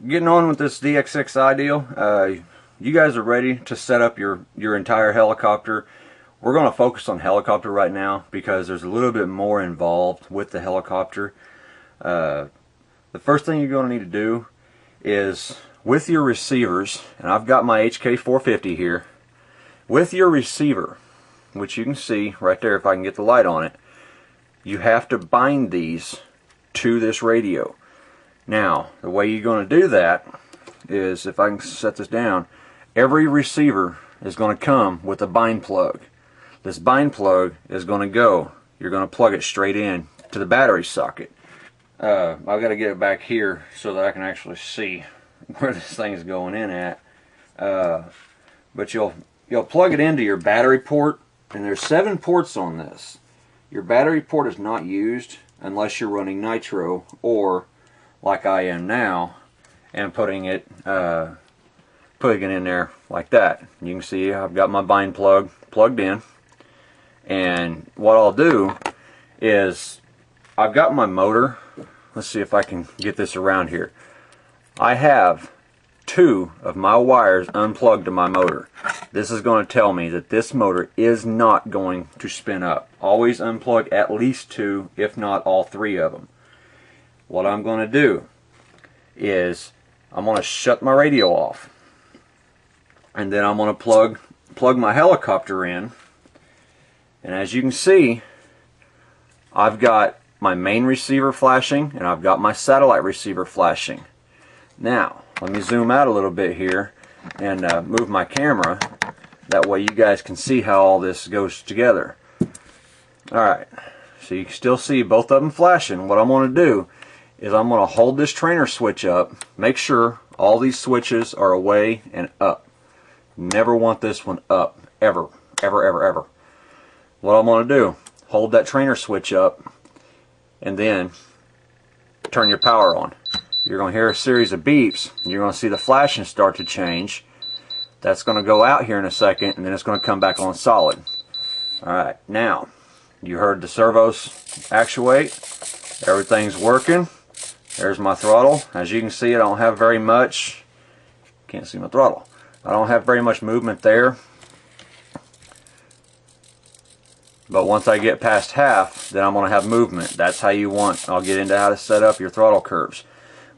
getting on with this DX6i deal. You guys are ready to set up your entire helicopter. We're going to focus on helicopter right now because there's a little bit more involved with the helicopter. The first thing you're going to need to do is with your receivers, and I've got my HK450 here, with your receiver, which you can see right there if I can get the light on it, you have to bind these to this radio. Now, the way you're going to do that is, if I can set this down, every receiver is going to come with a bind plug. This bind plug is going to go, you're going to plug it straight in to the battery socket. I've got to get it back here so that I can actually see where this thing is going in at. But you'll plug it into your battery port, and there's 7 ports on this. Your battery port is not used unless you're running nitro, or like I am now, and putting it in there like that. You can see I've got my bind plug plugged in, and what I'll do is I've got my motor. Let's see if I can get this around here. I have 2 of my wires unplugged to my motor. This is going to tell me that this motor is not going to spin up. Always unplug at least 2, if not all 3 of them. What I'm going to do is I'm going to shut my radio off, and then I'm going to plug my helicopter in, and as you can see, I've got my main receiver flashing and I've got my satellite receiver flashing. Now let me zoom out a little bit here and move my camera, that way you guys can see how all this goes together. Alright, so you can still see both of them flashing. What I'm going to do is I'm going to hold this trainer switch up, make sure all these switches are away and up. Never want this one up, ever, ever, ever, ever. What I'm going to do, hold that trainer switch up and then turn your power on. You're going to hear a series of beeps, and you're going to see the flashing start to change. That's going to go out here in a second, and then it's going to come back on solid. Alright, now you heard the servos actuate. Everything's working. There's my throttle. As you can see, I don't have very much. Can't see my throttle. I don't have very much movement there. But once I get past half, then I'm going to have movement. That's how you want. I'll get into how to set up your throttle curves.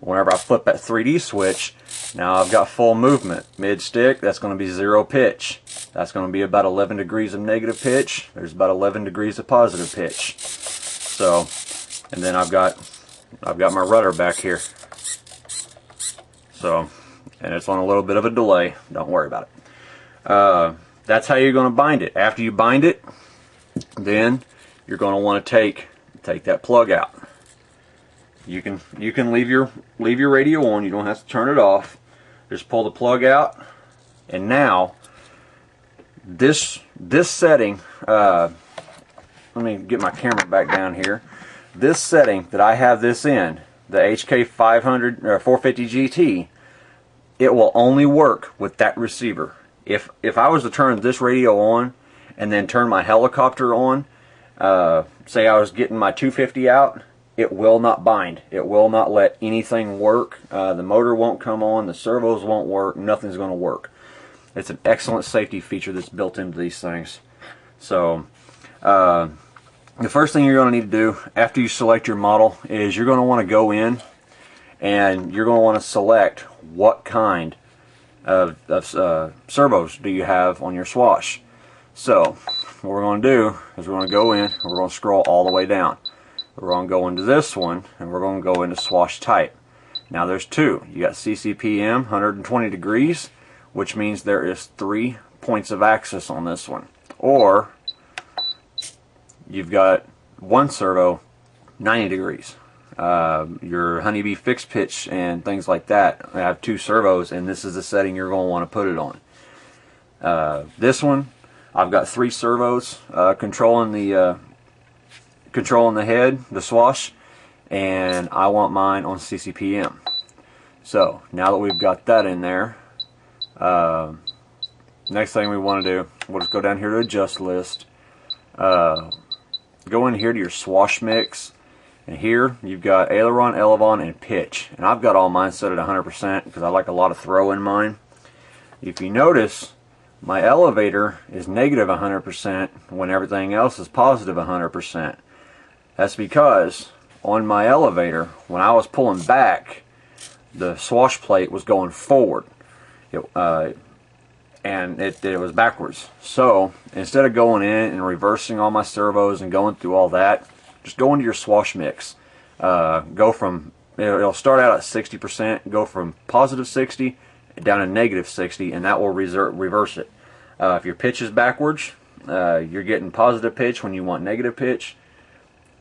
Whenever I flip that 3D switch, now I've got full movement. Mid stick, that's going to be 0 pitch. That's going to be about 11 degrees of negative pitch. There's about 11 degrees of positive pitch. So, and then I've got my rudder back here. So, and it's on a little bit of a delay. Don't worry about it. That's how you're going to bind it. After you bind it, then you're going to want to take that plug out. You can leave your radio on. You don't have to turn it off. Just pull the plug out, and now this setting. Let me get my camera back down here. This setting that I have this in, the HK500 or 450 GT, it will only work with that receiver. If I was to turn this radio on and then turn my helicopter on, say I was getting my 250 out, it will not bind. It will not let anything work. The motor won't come on, the servos won't work, nothing's going to work. It's an excellent safety feature that's built into these things. So the first thing you're going to need to do after you select your model is you're going to want to go in and you're going to want to select what kind of servos do you have on your Swash. So what we're going to do is we're going to go in and we're going to scroll all the way down. We're going to go into this one and we're going to go into Swash type. Now there's 2. You got CCPM 120 degrees, which means there is 3 points of axis on this one. Or you've got 1 servo 90 degrees. Your honeybee fixed pitch and things like that, I have 2 servos, and this is the setting you're going to want to put it on. This one, I've got 3 servos controlling the head, the Swash, and I want mine on CCPM. So now that we've got that in there, next thing we want to do, we'll just go down here to adjust list, go in here to your Swash mix, And here you've got aileron, elevon, and pitch. And I've got all mine set at 100% because I like a lot of throw in mine. If you notice, my elevator is negative 100% when everything else is positive 100%. That's because on my elevator, when I was pulling back, the swash plate was going forward. And it was backwards. So instead of going in and reversing all my servos and going through all that, just go into your swash mix. Go from, it'll start out at 60%, go from positive 60 down to negative 60, and that will reverse it. If your pitch is backwards, you're getting positive pitch when you want negative pitch.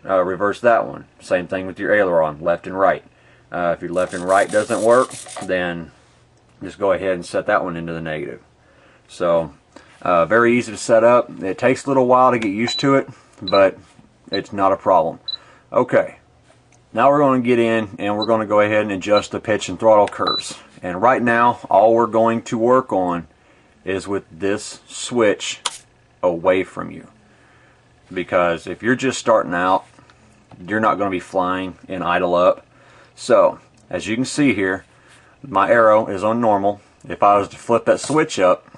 Reverse that one. Same thing with your aileron, left and right. If your left and right doesn't work, then just go ahead and set that one into the negative. So very easy to set up. It takes a little while to get used to it, but it's not a problem. Okay, now we're going to get in and we're going to go ahead and adjust the pitch and throttle curves. And right now all we're going to work on is with this switch away from you, because if you're just starting out, you're not going to be flying in idle up. So as you can see here, my arrow is on normal. If I was to flip that switch up,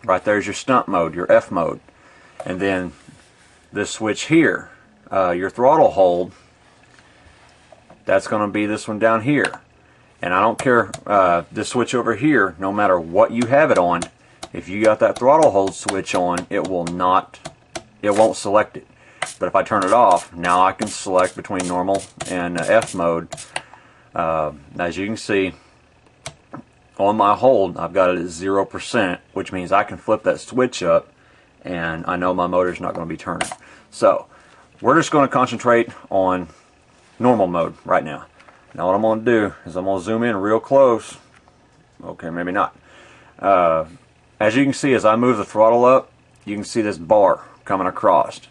right there's your stunt mode, your F mode. And then this switch here, your throttle hold, that's going to be this one down here. And I don't care, this switch over here, no matter what you have it on, if you got that throttle hold switch on, it won't select it. But if I turn it off, now I can select between normal and F mode. As you can see, on my hold, I've got it at 0%, which means I can flip that switch up and I know my motor's not going to be turning. So we're just going to concentrate on normal mode right now. Now what I'm going to do is I'm going to zoom in real close. Okay, maybe not. As you can see, as I move the throttle up, you can see this bar coming across.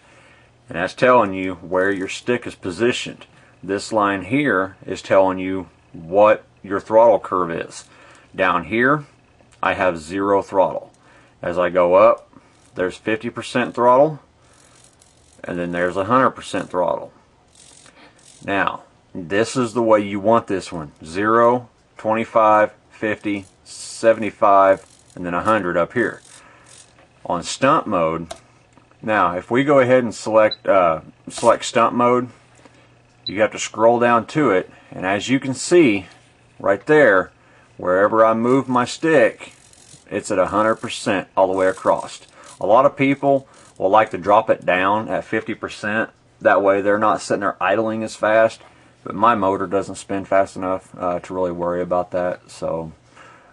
And that's telling you where your stick is positioned. This line here is telling you what your throttle curve is. Down here, I have 0 throttle. As I go up, there's 50% throttle, and then there's 100% throttle. Now, this is the way you want this one. 0, 25, 50, 75, and then 100 up here. On stunt mode, now if we go ahead and select stunt mode, you have to scroll down to it, and as you can see right there, wherever I move my stick, it's at 100% all the way across. A lot of people will like to drop it down at 50%. That way they're not sitting there idling as fast. But my motor doesn't spin fast enough to really worry about that. So,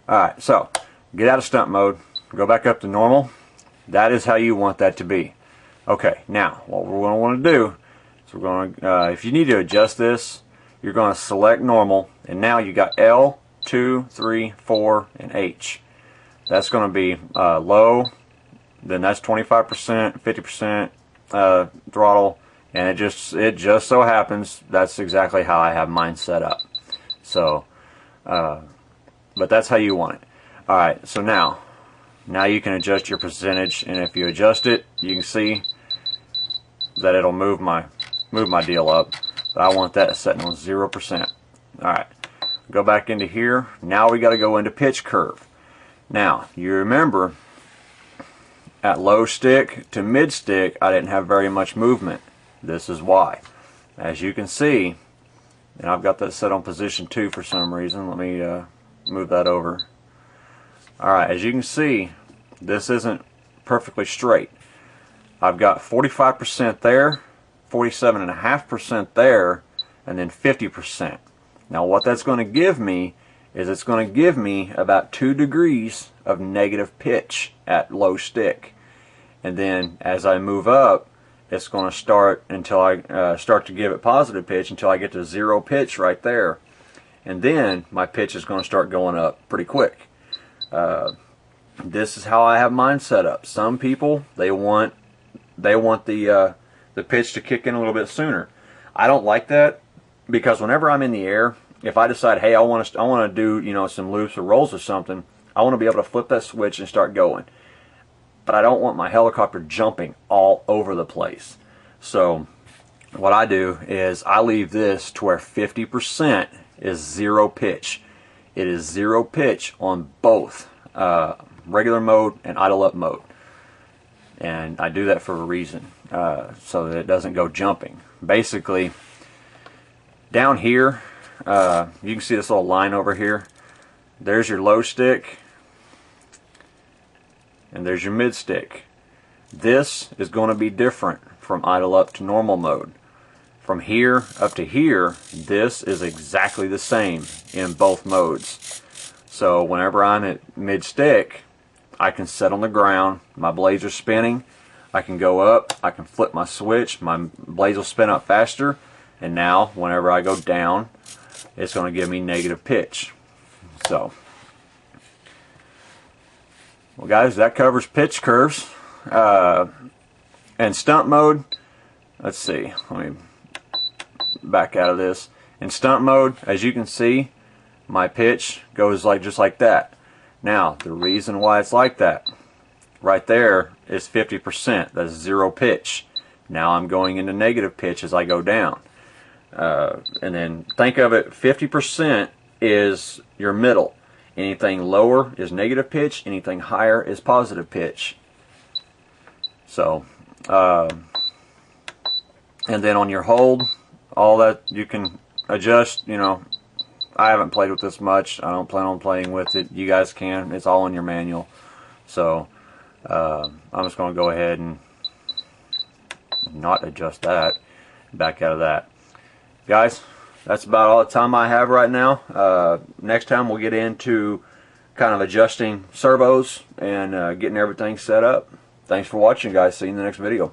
alright, so get out of stunt mode, go back up to normal. That is how you want that to be. Okay, now what we're going to want to do is we're going to, if you need to adjust this, you're going to select normal, and now you got L, 2, 3, 4, and H. That's going to be low, then that's 25%, 50% throttle, and it just so happens that's exactly how I have mine set up. So, but that's how you want it. All right, so now you can adjust your percentage, and if you adjust it, you can see that it'll move my deal up. But I want that set on 0%. All right. Go back into here. Now we got to go into pitch curve. Now you remember at low stick to mid stick I didn't have very much movement. This is why. As you can see, and I've got that set on position 2 for some reason. Let me move that over. Alright, as you can see, this isn't perfectly straight. I've got 45% there, 47.5% there, and then 50%. Now what that's going to give me is it's going to give me about 2 degrees of negative pitch at low stick. And then as I move up, it's going to start until I start to give it positive pitch until I get to 0 pitch right there. And then my pitch is going to start going up pretty quick. This is how I have mine set up. Some people, they want the pitch to kick in a little bit sooner. I don't like that, because whenever I'm in the air, if I decide, hey, I want to do, you know, some loops or rolls or something, I want to be able to flip that switch and start going. But I don't want my helicopter jumping all over the place. So what I do is I leave this to where 50% is zero pitch. It is zero pitch on both regular mode and idle up mode, and I do that for a reason, so that it doesn't go jumping. Basically, down here, you can see this little line over here. There's your low stick, and there's your mid stick. This is going to be different from idle up to normal mode. From here up to here, this is exactly the same in both modes. So whenever I'm at mid stick, I can set on the ground, my blades are spinning, I can go up, I can flip my switch, my blades will spin up faster, and now whenever I go down, it's going to give me negative pitch. So, well guys, that covers pitch curves. And stunt mode, let's see, let me back out of this. In stunt mode, as you can see, my pitch goes just like that. Now, the reason why it's like that, right there is 50%. That's zero pitch. Now I'm going into negative pitch as I go down. And then think of it, 50% is your middle. Anything lower is negative pitch, anything higher is positive pitch. So, and then on your hold, all that you can adjust. You know, I haven't played with this much. I don't plan on playing with it. You guys can. It's all in your manual. So, I'm just going to go ahead and not adjust that. Back out of that. Guys, that's about all the time I have right now. Next time we'll get into kind of adjusting servos and getting everything set up. Thanks for watching, guys. See you in the next video.